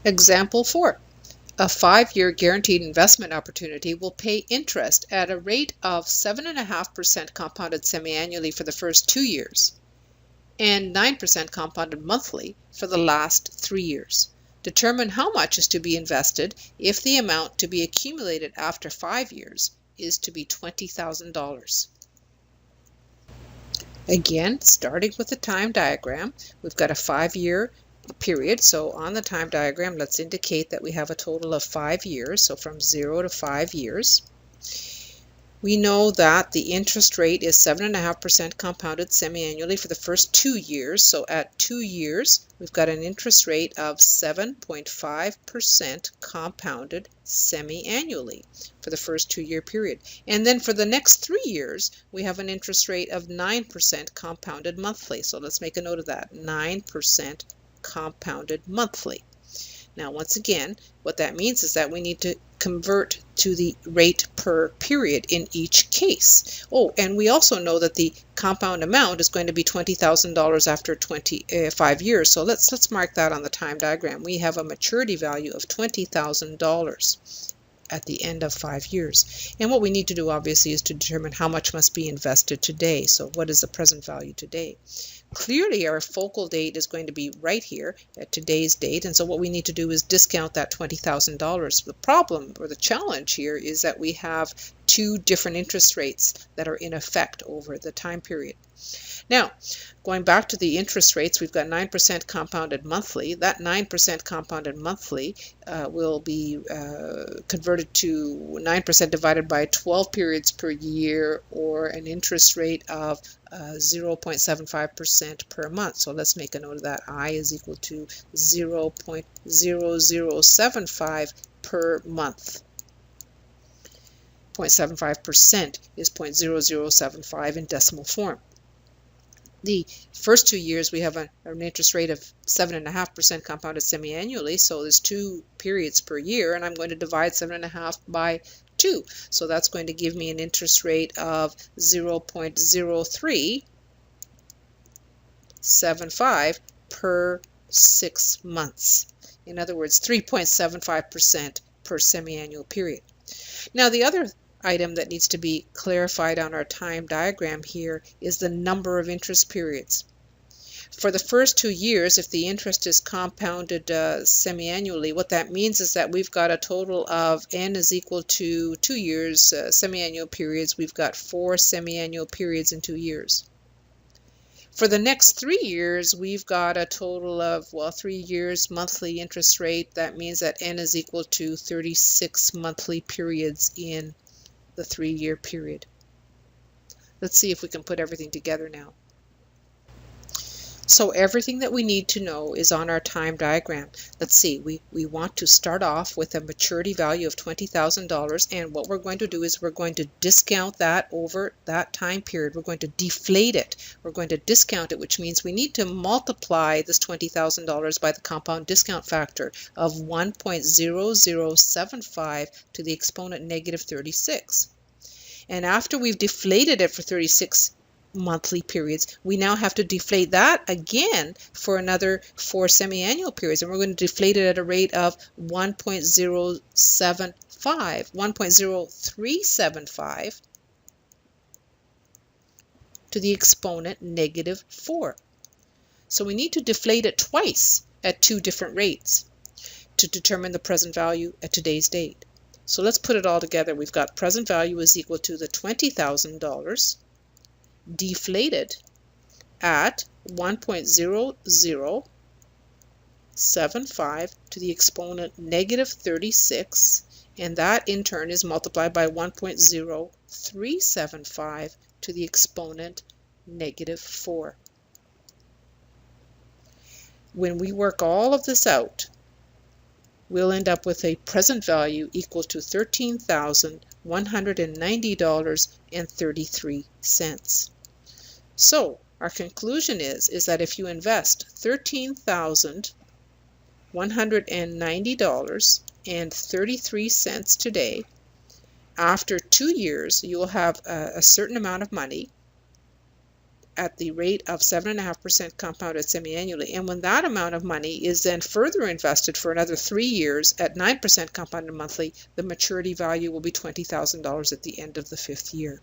Example 4. A 5-year guaranteed investment opportunity will pay interest at a rate of 7.5% compounded semi-annually for the first 2 years and 9% compounded monthly for the last 3 years. Determine how much is to be invested if the amount to be accumulated after 5 years is to be $20,000. Again, starting with the time diagram, we've got a 5-year period. So on the time diagram, let's indicate that we have a total of 5 years. So from 0 to 5 years. We know that the interest rate is 7.5% compounded semi-annually for the first 2 years. So at 2 years, we've got an interest rate of 7.5% compounded semi-annually for the first 2-year period. And then for the next 3 years, we have an interest rate of 9% compounded monthly. So let's make a note of that, 9% compounded monthly. Now, once again, what that means is that we need to convert to the rate per period in each case. Oh, and we also know that the compound amount is going to be $20,000 after 5 years. So let's mark that on the time diagram. We have a maturity value of $20,000 at the end of 5 years. And what we need to do, obviously, is to determine how much must be invested today. So what is the present value today? Clearly, our focal date is going to be right here at today's date, and so what we need to do is discount that $20,000. The problem or the challenge here is that we have 2 different interest rates that are in effect over the time period. Now, going back to the interest rates, we've got 9% compounded monthly. That 9% compounded monthly will be converted to 9% divided by 12 periods per year, or an interest rate of 0.75% per month. So let's make a note of that. I is equal to 0.0075 per month. 0.75% is 0.0075 in decimal form. The first 2 years, we have an interest rate of 7.5% compounded semi-annually, so there's 2 periods per year, and I'm going to divide 7.5 by 2. So that's going to give me an interest rate of 0.0375 per 6 months. In other words, 3.75% per semi-annual period. Now, the other item that needs to be clarified on our time diagram here is the number of interest periods. For the first 2 years, if the interest is compounded semi-annually, what that means is that we've got a total of n is equal to 2 years semi-annual periods. We've got 4 semi-annual periods in 2 years. For the next 3 years, we've got a total of, 3 years monthly interest rate. That means that n is equal to 36 monthly periods in the 3-year period. Let's see if we can put everything together now. So everything that we need to know is on our time diagram. Let's see, we want to start off with a maturity value of $20,000, and what we're going to do is we're going to discount that over that time period. We're going to deflate it. We're going to discount it, which means we need to multiply this $20,000 by the compound discount factor of 1.0075 to the exponent negative 36. And after we've deflated it for 36 monthly periods, we now have to deflate that again for another 4 semi-annual periods, and we're going to deflate it at a rate of 1.0375 to the exponent negative 4. So we need to deflate it twice at 2 different rates to determine the present value at today's date. So let's put it all together. We've got present value is equal to the $20,000 deflated at 1.0075 to the exponent negative 36, and that in turn is multiplied by 1.0375 to the exponent negative 4. When we work all of this out, we'll end up with a present value equal to $13,190.33. So our conclusion is that if you invest $13,190.33 today, after 2 years you will have a certain amount of money at the rate of 7.5% compounded semi-annually. And when that amount of money is then further invested for another 3 years at 9% compounded monthly, the maturity value will be $20,000 at the end of the 5th year.